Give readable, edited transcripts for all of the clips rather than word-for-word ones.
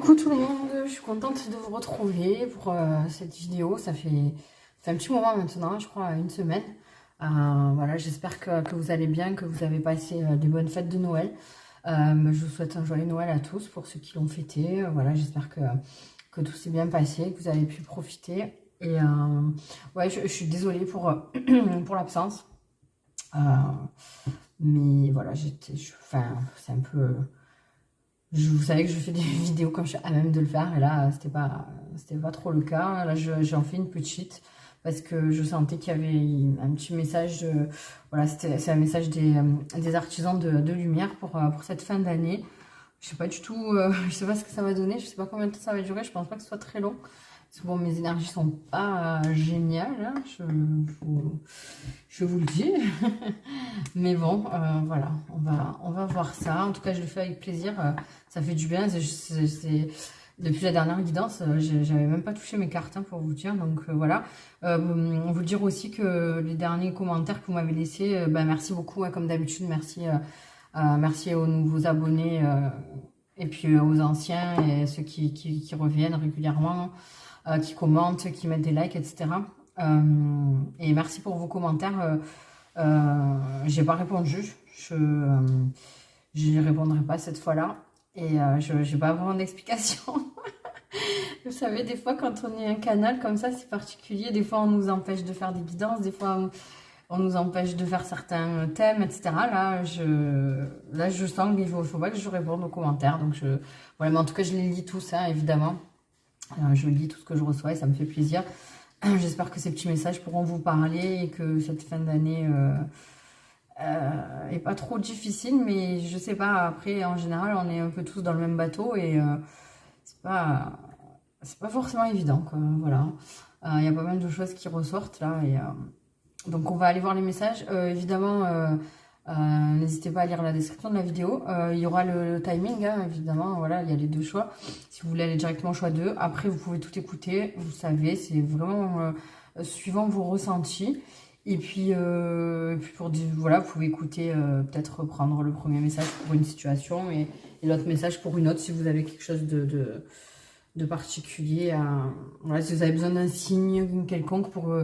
Coucou tout le monde, je suis contente de vous retrouver pour cette vidéo. Ça fait un petit moment maintenant, je crois une semaine. Voilà, j'espère que vous allez bien, que vous avez passé des bonnes fêtes de Noël. Je vous souhaite un joyeux Noël à tous pour ceux qui l'ont fêté. Voilà, j'espère que tout s'est bien passé, que vous avez pu profiter. Et ouais, je suis désolée pour, pour l'absence. Mais voilà, enfin, c'est un peu... Vous savez que je fais des vidéos quand je suis à même de le faire, et là, c'était pas trop le cas. Là, j'en fais une petite, parce que je sentais qu'il y avait un petit message, voilà, c'est un message des artisans de lumière pour cette fin d'année. Je sais pas du tout, je sais pas ce que ça va donner, je sais pas combien de temps ça va durer, je pense pas que ce soit très long. Parce que bon, mes énergies sont pas géniales, hein, je vous le dis. Mais bon, voilà, on va voir ça. En tout cas, je le fais avec plaisir, ça fait du bien. Depuis la dernière guidance, j'avais même pas touché mes cartes, hein, pour vous dire. Donc voilà, vous dire aussi que les derniers commentaires que vous m'avez laissés, ben, merci beaucoup, hein, comme d'habitude, merci aux nouveaux abonnés et puis aux anciens et ceux qui reviennent régulièrement, qui commentent, qui mettent des likes, etc. Et merci pour vos commentaires. J'ai pas répondu, je répondrai pas cette fois-là, et je n'ai pas vraiment d'explication. Vous savez, des fois quand on est un canal comme ça, c'est particulier. Des fois on nous empêche de faire des guidances, des fois on nous empêche de faire certains thèmes, etc. Là, je sens qu'il faut pas que je réponde aux commentaires. Donc voilà, mais en tout cas, je les lis tous, hein, évidemment. Je lis tout ce que je reçois et ça me fait plaisir. J'espère que ces petits messages pourront vous parler et que cette fin d'année est pas trop difficile. Mais je sais pas, après, en général, on est un peu tous dans le même bateau et c'est pas forcément évident, quoi. Voilà. Il y a pas mal de choses qui ressortent là, et donc on va aller voir les messages. Évidemment, n'hésitez pas à lire la description de la vidéo. Il y aura le timing, hein, évidemment. Voilà, il y a les deux choix. Si vous voulez aller directement au choix 2, après vous pouvez tout écouter. Vous savez, c'est vraiment suivant vos ressentis. Et puis voilà, vous pouvez écouter, peut-être prendre le premier message pour une situation et l'autre message pour une autre, si vous avez quelque chose de particulier. Voilà, si vous avez besoin d'un signe quelconque pour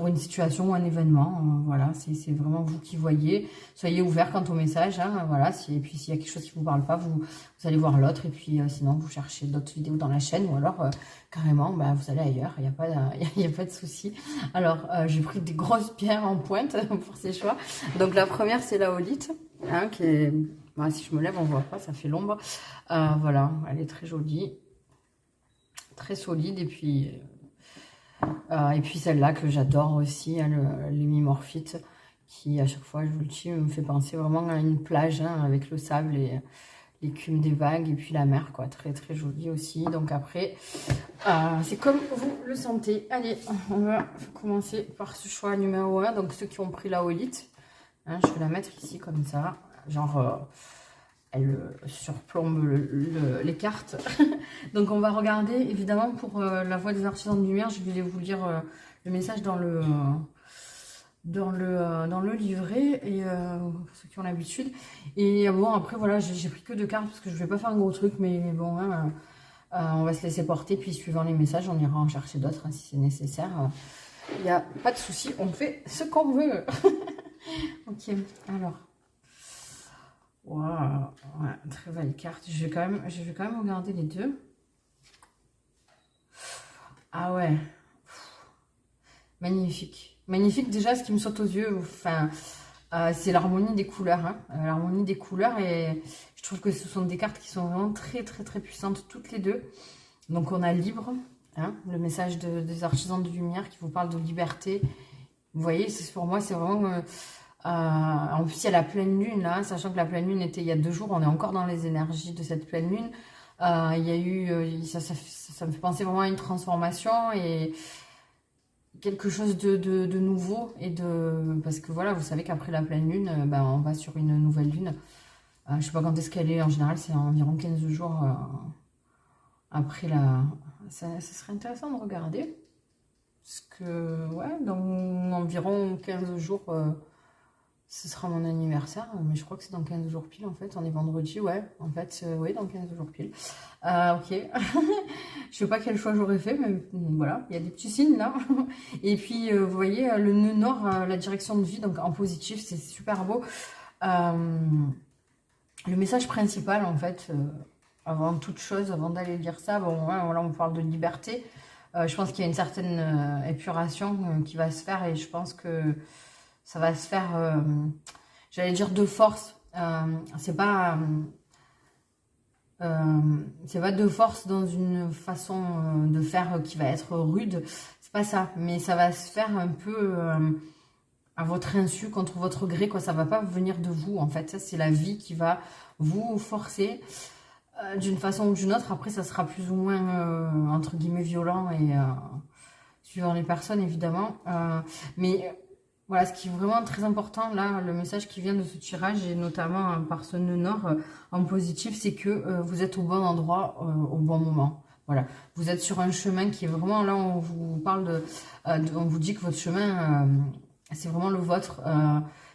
une situation ou un événement, voilà, c'est vraiment vous qui voyez. Soyez ouverts quant au message, hein, voilà. Et puis s'il y a quelque chose qui vous parle pas, vous allez voir l'autre, et puis sinon vous cherchez d'autres vidéos dans la chaîne, ou alors carrément, bah, vous allez ailleurs, il n'y a pas de souci. Alors j'ai pris des grosses pierres en pointe pour ces choix. Donc la première, c'est la holite, hein, qui est... Bah, si je me lève, on voit pas, ça fait l'ombre. Voilà, elle est très jolie, très solide. Et puis celle-là que j'adore aussi, hein, l'hémimorphite, qui à chaque fois, je vous le dis, me fait penser vraiment à une plage, hein, avec le sable et l'écume des vagues, et puis la mer, quoi. Très très jolie aussi. Donc après, c'est comme vous le sentez. Allez, on va commencer par ce choix numéro 1. Donc ceux qui ont pris la holite, hein, je vais la mettre ici comme ça, genre... elle surplombe les cartes. Donc on va regarder, évidemment, pour la voix des artisans de lumière. Je vais vous lire le message dans le livret, et ceux qui ont l'habitude. Et bon, après voilà, j'ai pris que 2 cartes parce que je vais pas faire un gros truc, mais bon, hein, on va se laisser porter, puis suivant les messages, on ira en chercher d'autres, hein, si c'est nécessaire. Il n'y a pas de souci, on fait ce qu'on veut. Ok, alors... Waouh, ouais, très belle carte. Je vais quand même regarder les deux. Ah ouais, magnifique. Magnifique, déjà, ce qui me saute aux yeux, enfin, c'est l'harmonie des couleurs, hein. L'harmonie des couleurs, et je trouve que ce sont des cartes qui sont vraiment très, très, très puissantes, toutes les deux. Donc, on a libre, hein, le message des artisans de lumière qui vous parle de liberté. Vous voyez, pour moi, c'est vraiment... en plus, il y a la pleine lune, là, sachant que la pleine lune était il y a 2 jours. On est encore dans les énergies de cette pleine lune. Il y a eu... ça me fait penser vraiment à une transformation et quelque chose de nouveau. Parce que voilà, vous savez qu'après la pleine lune, ben, on va sur une nouvelle lune. Je ne sais pas quand est-ce qu'elle est. En général, c'est environ 15 jours après la... Ça serait intéressant de regarder. Parce que, ouais, dans environ 15 jours... Ce sera mon anniversaire, mais je crois que c'est dans 15 jours pile en fait. On est vendredi, ouais. En fait, oui, dans 15 jours pile. Ok. Je sais pas quel choix j'aurais fait, mais voilà, il y a des petits signes là. Et puis, vous voyez, le nœud nord, la direction de vie, donc en positif, c'est super beau. Le message principal en fait, avant toute chose, avant d'aller lire ça, bon, ouais, voilà, on parle de liberté. Je pense qu'il y a une certaine épuration qui va se faire et je pense que ça va se faire, j'allais dire de force. C'est pas de force dans une façon de faire qui va être rude. C'est pas ça, mais ça va se faire un peu à votre insu, contre votre gré, quoi. Ça va pas venir de vous, en fait. Ça, c'est la vie qui va vous forcer d'une façon ou d'une autre. Après, ça sera plus ou moins entre guillemets violent et suivant les personnes, évidemment. Mais voilà, ce qui est vraiment très important, là, le message qui vient de ce tirage, et notamment par ce nœud nord en positif, c'est que vous êtes au bon endroit, au bon moment. Voilà, vous êtes sur un chemin qui est vraiment, là, on vous parle on vous dit que votre chemin, c'est vraiment le vôtre.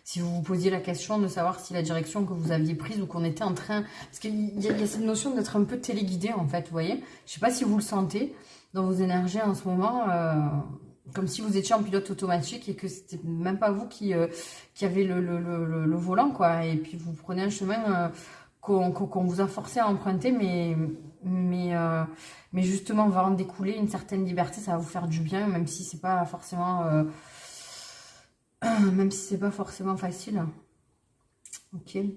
Si vous vous posiez la question de savoir si la direction que vous aviez prise ou qu'on était en train... Parce qu'il y a cette notion d'être un peu téléguidé, en fait, vous voyez. Je sais pas si vous le sentez dans vos énergies en ce moment... comme si vous étiez en pilote automatique et que c'était même pas vous qui avez le volant, quoi. Et puis vous prenez un chemin qu'on vous a forcé à emprunter, mais justement, va en découler une certaine liberté, ça va vous faire du bien, même si c'est pas forcément, facile. Ok. Et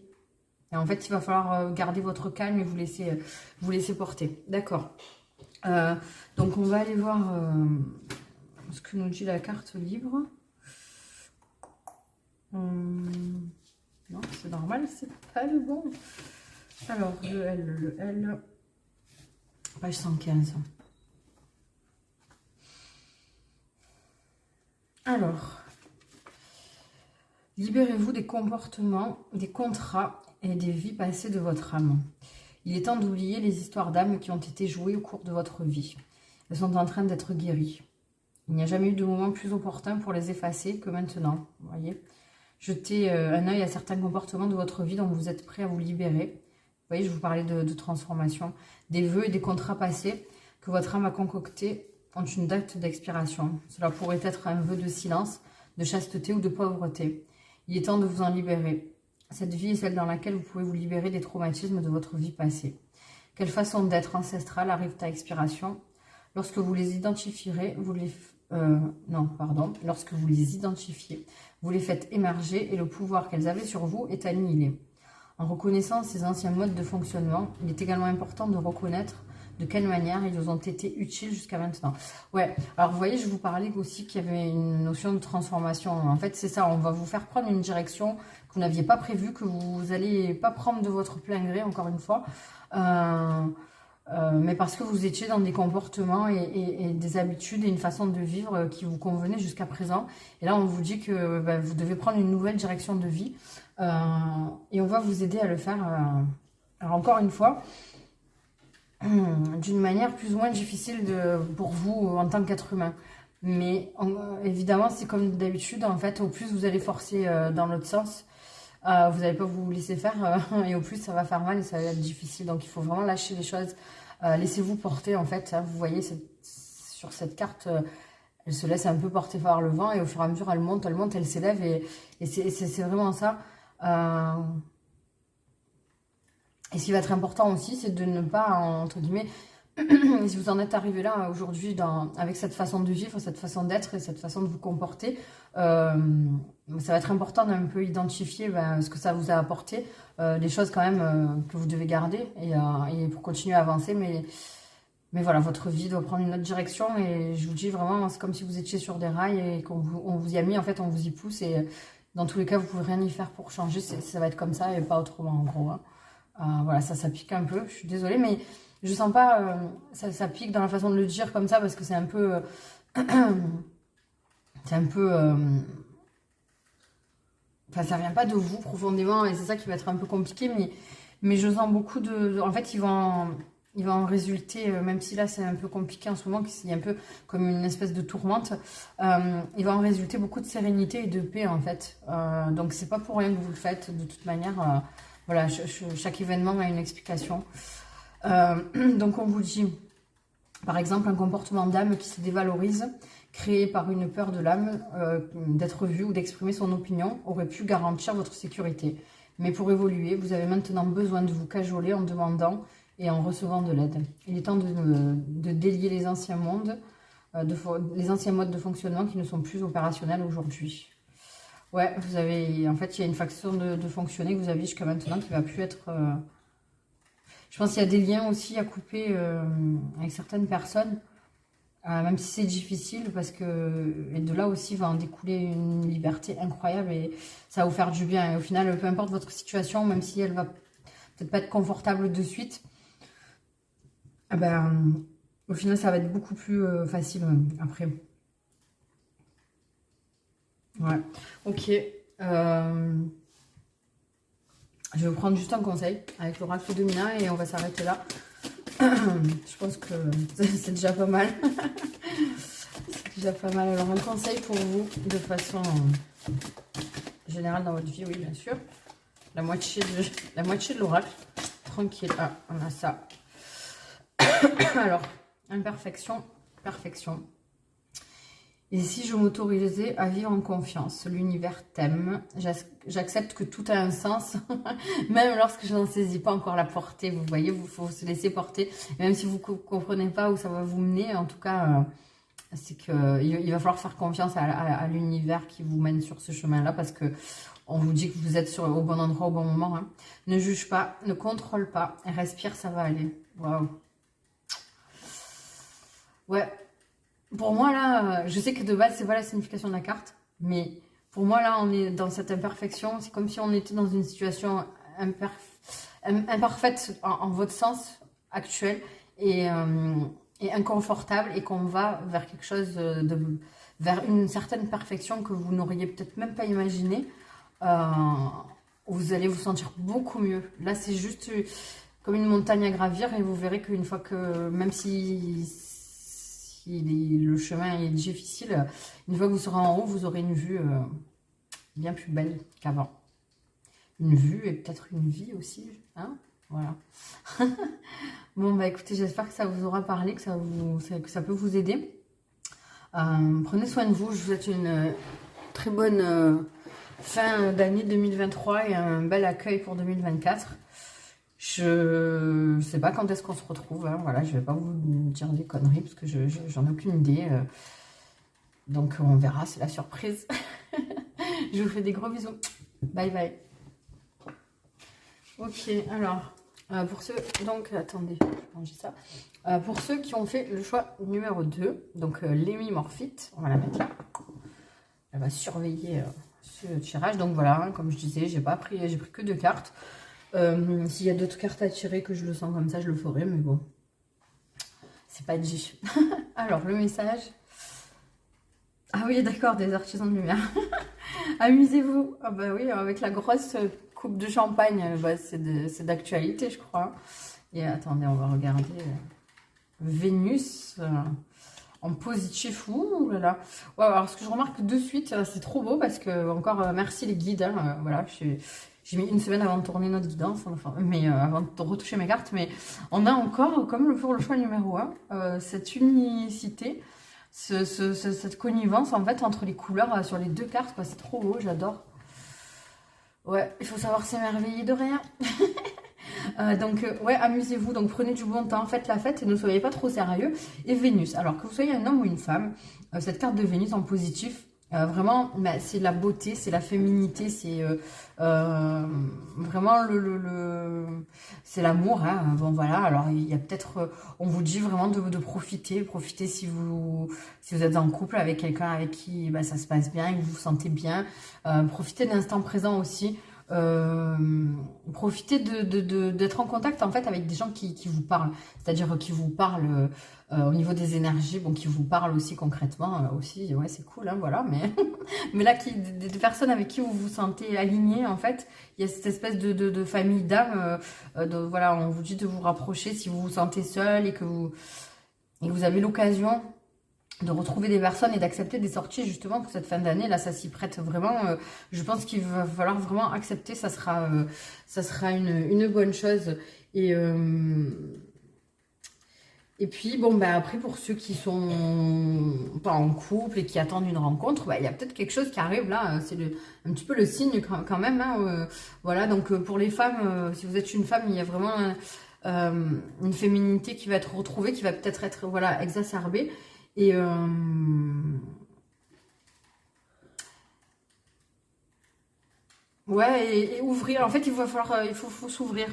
en fait, il va falloir garder votre calme et vous laisser porter. D'accord. Donc, on va aller voir... ce que nous dit la carte libre. Non, c'est normal, c'est pas le bon. Alors, le L, page 115. Alors, libérez-vous des comportements, des contrats et des vies passées de votre âme. Il est temps d'oublier les histoires d'âme qui ont été jouées au cours de votre vie. Elles sont en train d'être guéries. Il n'y a jamais eu de moment plus opportun pour les effacer que maintenant. Vous voyez, jetez un œil à certains comportements de votre vie dont vous êtes prêt à vous libérer. Vous voyez, je vous parlais de transformation. Des vœux et des contrats passés que votre âme a concoctés ont une date d'expiration. Cela pourrait être un vœu de silence, de chasteté ou de pauvreté. Il est temps de vous en libérer. Cette vie est celle dans laquelle vous pouvez vous libérer des traumatismes de votre vie passée. Quelle façon d'être ancestrale arrive à expiration? Lorsque vous les identifierez, lorsque vous les identifiez, vous les faites émerger et le pouvoir qu'elles avaient sur vous est annihilé. En reconnaissant ces anciens modes de fonctionnement, il est également important de reconnaître de quelle manière ils vous ont été utiles jusqu'à maintenant. Ouais, alors vous voyez, je vous parlais aussi qu'il y avait une notion de transformation. En fait, c'est ça, on va vous faire prendre une direction que vous n'aviez pas prévue, que vous n'allez pas prendre de votre plein gré, encore une fois. Mais parce que vous étiez dans des comportements et des habitudes et une façon de vivre qui vous convenaient jusqu'à présent. Et là, on vous dit que vous devez prendre une nouvelle direction de vie. Et on va vous aider à le faire. Alors encore une fois, d'une manière plus ou moins difficile pour vous en tant qu'être humain. Mais évidemment, c'est comme d'habitude, en fait, au plus vous allez forcer dans l'autre sens, vous n'allez pas vous laisser faire et au plus ça va faire mal et ça va être difficile. Donc il faut vraiment lâcher les choses. Laissez-vous porter, en fait. Vous voyez, sur cette carte, elle se laisse un peu porter par le vent et au fur et à mesure, elle monte, elle s'élève et c'est vraiment ça. Et ce qui va être important aussi, c'est de ne pas, entre guillemets, si vous en êtes arrivé là aujourd'hui avec cette façon de vivre, cette façon d'être et cette façon de vous comporter, ça va être important d'un peu identifier ce que ça vous a apporté, les choses quand même que vous devez garder et pour continuer à avancer. Mais voilà, votre vie doit prendre une autre direction et je vous dis vraiment, c'est comme si vous étiez sur des rails et qu'on vous y a mis, en fait, on vous y pousse et dans tous les cas, vous ne pouvez rien y faire pour changer, ça va être comme ça et pas autrement en gros. Voilà, ça pique un peu, je suis désolée, mais je sens pas, ça pique dans la façon de le dire comme ça parce que c'est un peu, enfin, ça vient pas de vous profondément et c'est ça qui va être un peu compliqué, mais je sens beaucoup en fait, ils vont il va en résulter, même si là c'est un peu compliqué en ce moment, qu'il y a un peu comme une espèce de tourmente, il va en résulter beaucoup de sérénité et de paix en fait. Donc c'est pas pour rien que vous le faites, de toute manière, voilà, chaque événement a une explication. Donc on vous dit, par exemple, un comportement d'âme qui se dévalorise, créé par une peur de l'âme, d'être vu ou d'exprimer son opinion, aurait pu garantir votre sécurité. Mais pour évoluer, vous avez maintenant besoin de vous cajoler en demandant et en recevant de l'aide. Il est temps de délier les anciens mondes, les anciens modes de fonctionnement qui ne sont plus opérationnels aujourd'hui. Ouais, vous avez, en fait, il y a une façon de fonctionner que vous aviez jusqu'à maintenant qui ne va plus être... Je pense qu'il y a des liens aussi à couper avec certaines personnes, même si c'est difficile, parce que et de là aussi va en découler une liberté incroyable et ça va vous faire du bien. Et au final, peu importe votre situation, même si elle va peut-être pas être confortable de suite, eh ben, au final, ça va être beaucoup plus facile après. Ouais, ok. Je vais prendre juste un conseil avec l'oracle de Mina et on va s'arrêter là. Je pense que c'est déjà pas mal. C'est déjà pas mal. Alors, un conseil pour vous, de façon générale dans votre vie, oui, bien sûr. La moitié de l'oracle. Tranquille. Ah, on a ça. Alors, imperfection, perfection. Et si je m'autorisais à vivre en confiance, l'univers t'aime, j'accepte que tout a un sens, même lorsque je n'en saisis pas encore la portée, vous voyez, il faut se laisser porter, et même si vous ne comprenez pas où ça va vous mener, en tout cas, c'est qu'il va falloir faire confiance à l'univers qui vous mène sur ce chemin-là, parce que on vous dit que vous êtes au bon endroit au bon moment. Hein. Ne juge pas, ne contrôle pas, respire, ça va aller. Waouh. Ouais. Pour moi, là, je sais que de base, c'est pas la signification de la carte, mais pour moi, là, on est dans cette imperfection. C'est comme si on était dans une situation imparfaite en votre sens actuel et inconfortable et qu'on va vers quelque chose vers une certaine perfection que vous n'auriez peut-être même pas imaginé. Vous allez vous sentir beaucoup mieux. Là, c'est juste comme une montagne à gravir et vous verrez qu'une fois que, même si le chemin est difficile, une fois que vous serez en haut, vous aurez une vue bien plus belle qu'avant. Une vue et peut-être une vie aussi, hein, voilà. Bon, bah écoutez, j'espère que ça vous aura parlé, que ça peut vous aider. Prenez soin de vous, je vous souhaite une très bonne fin d'année 2023 et un bel accueil pour 2024. Je sais pas quand est-ce qu'on se retrouve, hein. Voilà, je vais pas vous dire des conneries parce que j'en ai aucune idée. Donc on verra, c'est la surprise. Je vous fais des gros bisous. Bye bye. Ok, alors, pour ceux, donc, attendez, je vais ranger ça. Pour ceux qui ont fait le choix numéro 2, donc l'hémimorphite, on va la mettre là. Elle va surveiller ce tirage. Donc voilà, hein, comme je disais, j'ai pris que 2 cartes. S'il y a d'autres cartes à tirer que je le sens comme ça, je le ferai, mais bon, c'est pas dit. Alors, le message. Ah oui, d'accord, des artisans de lumière. Amusez-vous. Ah bah oui, avec la grosse coupe de champagne, bah, c'est d'actualité, je crois. Et attendez, on va regarder Vénus en positif. Ouh là là. Ouais, alors, ce que je remarque de suite, c'est trop beau parce que, encore, merci les guides. Hein, voilà, j'ai mis une semaine avant de tourner notre guidance, enfin, mais avant de retoucher mes cartes. Mais on a encore, comme pour le choix numéro 1, cette unicité, cette connivence en fait entre les couleurs sur les 2 cartes. C'est trop beau, j'adore. Ouais, il faut savoir s'émerveiller de rien. Donc, ouais, amusez-vous. Donc, prenez du bon temps, faites la fête et ne soyez pas trop sérieux. Et Vénus, alors que vous soyez un homme ou une femme, cette carte de Vénus en positif, vraiment, bah, c'est la beauté, c'est la féminité, c'est vraiment c'est l'amour. Hein. Bon, voilà, alors il y a peut-être, on vous dit vraiment de profiter si vous êtes en couple avec quelqu'un avec qui bah, ça se passe bien et que vous vous sentez bien. Profitez de l'instant présent aussi. profitez d'être en contact en fait avec des gens qui vous parlent, c'est-à-dire qui vous parlent au niveau des énergies, bon, qui vous parlent aussi concrètement, aussi, ouais, c'est cool, hein, voilà, mais, mais là, des personnes avec qui vous vous sentez aligné, en fait, il y a cette espèce de famille d'âme, voilà, on vous dit de vous rapprocher si vous vous sentez seul et que vous avez l'occasion de retrouver des personnes et d'accepter des sorties justement pour cette fin d'année. Là, ça s'y prête vraiment. Je pense qu'il va falloir vraiment accepter. Ça sera une bonne chose. Et puis, bon, bah, après, pour ceux qui sont pas en couple et qui attendent une rencontre, bah, il y a peut-être quelque chose qui arrive là. C'est un petit peu le signe quand même. Hein, voilà, donc pour les femmes, si vous êtes une femme, il y a vraiment une féminité qui va être retrouvée, qui va peut-être être, voilà, exacerbée. Et ouais, et ouvrir. En fait, il va falloir, faut s'ouvrir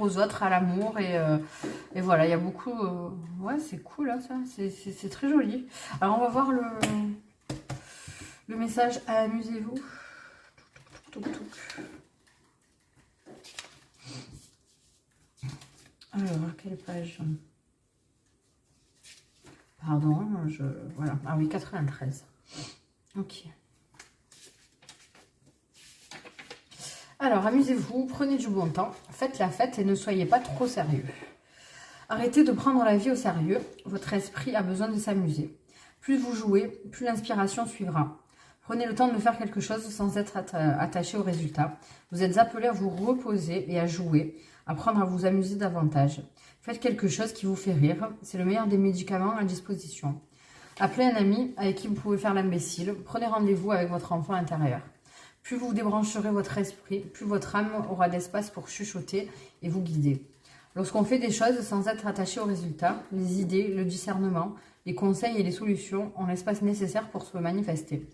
aux autres, à l'amour, et voilà, il y a beaucoup. Ouais, c'est cool, hein, ça, c'est très joli. Alors, on va voir le message. Amusez-vous. Alors, quelle page? Pardon, voilà. Ah oui, 93. Ok. Alors, amusez-vous, prenez du bon temps, faites la fête et ne soyez pas trop sérieux. Arrêtez de prendre la vie au sérieux, votre esprit a besoin de s'amuser. Plus vous jouez, plus l'inspiration suivra. Prenez le temps de faire quelque chose sans être attaché au résultat. Vous êtes appelé à vous reposer et à jouer, apprendre à vous amuser davantage. Faites quelque chose qui vous fait rire, c'est le meilleur des médicaments à disposition. Appelez un ami avec qui vous pouvez faire l'imbécile, prenez rendez-vous avec votre enfant intérieur. Plus vous débrancherez votre esprit, plus votre âme aura d'espace pour chuchoter et vous guider. Lorsqu'on fait des choses sans être attaché au résultat, les idées, le discernement, les conseils et les solutions ont l'espace nécessaire pour se manifester.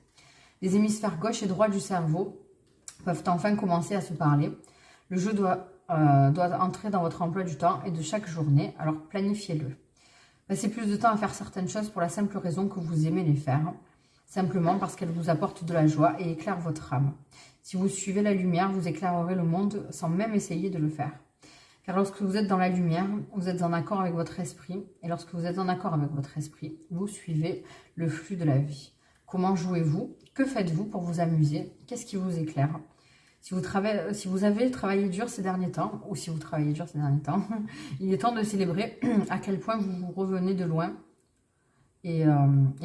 Les hémisphères gauche et droit du cerveau peuvent enfin commencer à se parler. Le jeu doit entrer dans votre emploi du temps et de chaque journée, alors planifiez-le. Passez plus de temps à faire certaines choses pour la simple raison que vous aimez les faire, simplement parce qu'elles vous apportent de la joie et éclairent votre âme. Si vous suivez la lumière, vous éclairerez le monde sans même essayer de le faire. Car lorsque vous êtes dans la lumière, vous êtes en accord avec votre esprit. Et lorsque vous êtes en accord avec votre esprit, vous suivez le flux de la vie. Comment jouez-vous? Que faites-vous pour vous amuser? Qu'est-ce qui vous éclaire? Si vous avez travaillé dur ces derniers temps, ou si vous travaillez dur ces derniers temps, il est temps de célébrer à quel point vous revenez de loin et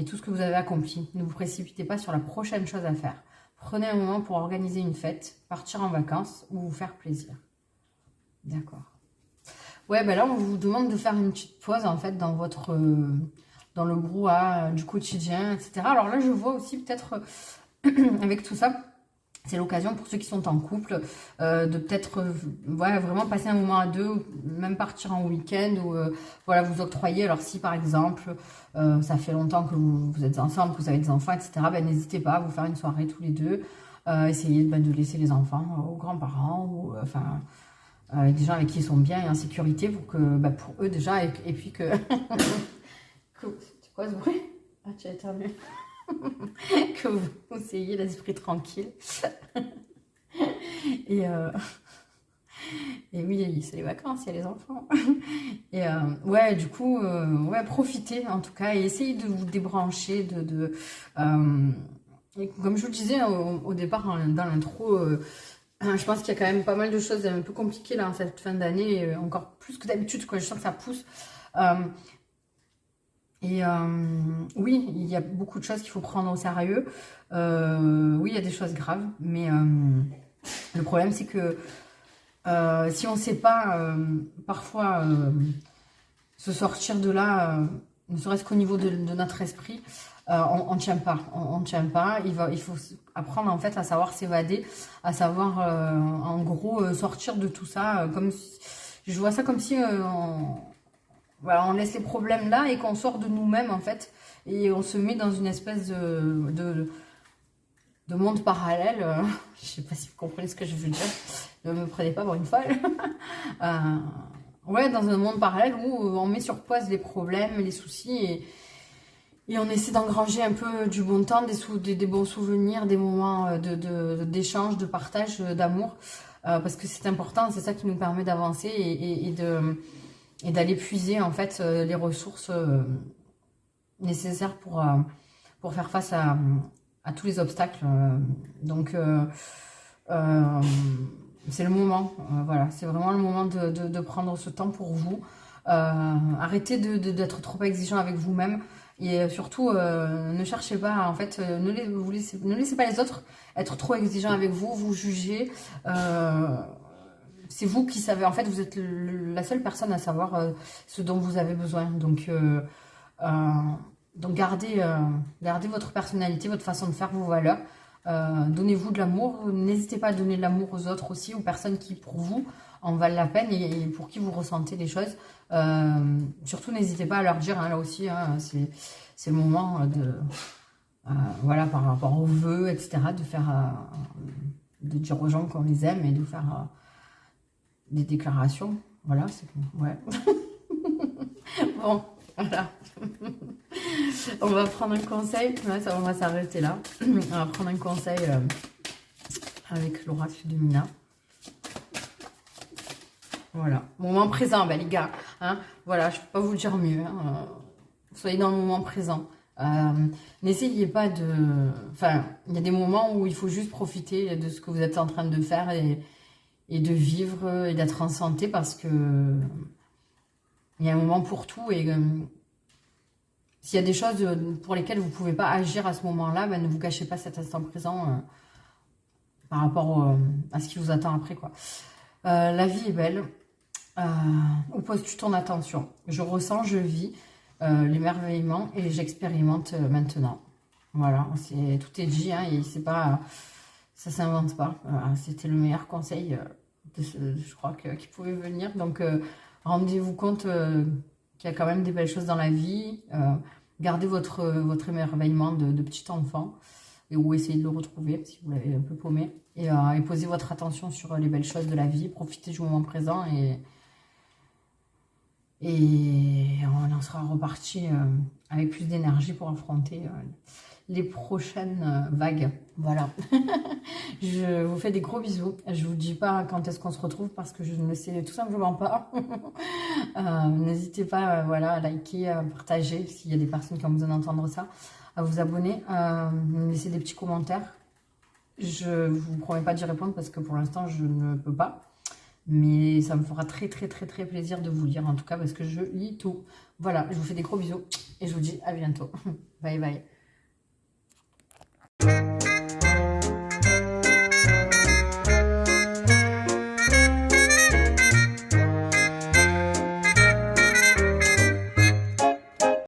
tout ce que vous avez accompli. Ne vous précipitez pas sur la prochaine chose à faire. Prenez un moment pour organiser une fête, partir en vacances ou vous faire plaisir. D'accord. Ouais, ben là, on vous demande de faire une petite pause, en fait, dans le brouhaha du quotidien, etc. Alors là, je vois aussi peut-être, avec tout ça, c'est l'occasion pour ceux qui sont en couple de peut-être ouais, vraiment passer un moment à deux, ou même partir en week-end ou voilà, vous octroyer. Alors si par exemple, ça fait longtemps que vous êtes ensemble, que vous avez des enfants, etc., ben, n'hésitez pas à vous faire une soirée tous les deux. Essayez de laisser les enfants aux grands-parents ou enfin des gens avec qui ils sont bien et en sécurité pour eux déjà et puis que... C'est quoi ce bruit? Ah, tu as éternué. Que vous ayez l'esprit tranquille. et oui, c'est les vacances, il y a les enfants. Et ouais, du coup, ouais, profitez en tout cas et essayez de vous débrancher. Et comme je vous le disais au départ dans l'intro, je pense qu'il y a quand même pas mal de choses un peu compliquées là en cette fin d'année, encore plus que d'habitude, quoi. Je sens que ça pousse. Oui, il y a beaucoup de choses qu'il faut prendre au sérieux. Oui, il y a des choses graves, mais le problème c'est que si on ne sait pas parfois se sortir de là, ne serait-ce qu'au niveau de notre esprit, on ne tient pas. On ne tient pas. Il faut apprendre en fait à savoir s'évader, à savoir en gros sortir de tout ça. Je vois ça comme si voilà, on laisse les problèmes là et qu'on sort de nous-mêmes en fait et on se met dans une espèce de monde parallèle. Je sais pas si vous comprenez ce que je veux dire. Ne me prenez pas pour une folle. Ouais, dans un monde parallèle où on met sur pause les problèmes, les soucis Et on essaie d'engranger un peu du bon temps, des bons souvenirs, des moments d'échange, de partage, d'amour. Parce que c'est important, c'est ça qui nous permet d'avancer et d'aller puiser en fait les ressources nécessaires pour faire face à tous les obstacles. Donc c'est le moment, voilà, c'est vraiment le moment de prendre ce temps pour vous. Arrêtez d'être trop exigeant avec vous-même. Et surtout, ne cherchez pas, en fait, ne laissez pas les autres être trop exigeants avec vous, vous juger. C'est vous qui savez, en fait, vous êtes la seule personne à savoir ce dont vous avez besoin. Donc gardez votre personnalité, votre façon de faire, vos valeurs. Donnez-vous de l'amour. N'hésitez pas à donner de l'amour aux autres aussi, aux personnes qui, pour vous, en valent la peine et pour qui vous ressentez les choses. Surtout, n'hésitez pas à leur dire, hein, là aussi, hein, c'est le moment voilà, par rapport aux vœux, etc., de dire aux gens qu'on les aime et de faire des déclarations. Voilà, c'est ouais. Bon, voilà. On va prendre un conseil. Ouais, on va s'arrêter là. On va prendre un conseil avec l'oracle de Mina. Voilà. Moment présent, ben, les gars. Hein, voilà, je ne peux pas vous dire mieux. Hein. Soyez dans le moment présent. N'essayez pas de... Enfin, il y a des moments où il faut juste profiter de ce que vous êtes en train de faire et de vivre et d'être en santé parce que il y a un moment pour tout et s'il y a des choses pour lesquelles vous ne pouvez pas agir à ce moment-là, ben, ne vous cachez pas cet instant présent par rapport à ce qui vous attend après, quoi. La vie est belle. Où poses-tu ton attention? Je ressens, je vis l'émerveillement et j'expérimente maintenant. Voilà, tout est dit, hein, et c'est pas, ça s'invente pas. C'était le meilleur conseil je crois qui pouvait venir. Donc rendez-vous compte qu'il y a quand même des belles choses dans la vie. Gardez votre émerveillement de petit enfant ou essayez de le retrouver si vous l'avez un peu paumé. Et posez votre attention sur les belles choses de la vie. Profitez du moment présent et on en sera reparti avec plus d'énergie pour affronter les prochaines vagues. Voilà. Je vous fais des gros bisous. Je vous dis pas quand est-ce qu'on se retrouve parce que je ne le sais tout simplement pas. N'hésitez pas voilà, à liker, à partager s'il y a des personnes qui ont besoin d'entendre ça, à vous abonner, me laisser des petits commentaires. Je vous promets pas d'y répondre parce que pour l'instant je ne peux pas. Mais ça me fera très plaisir de vous lire en tout cas parce que je lis tout. Voilà, je vous fais des gros bisous et je vous dis à bientôt. Bye bye.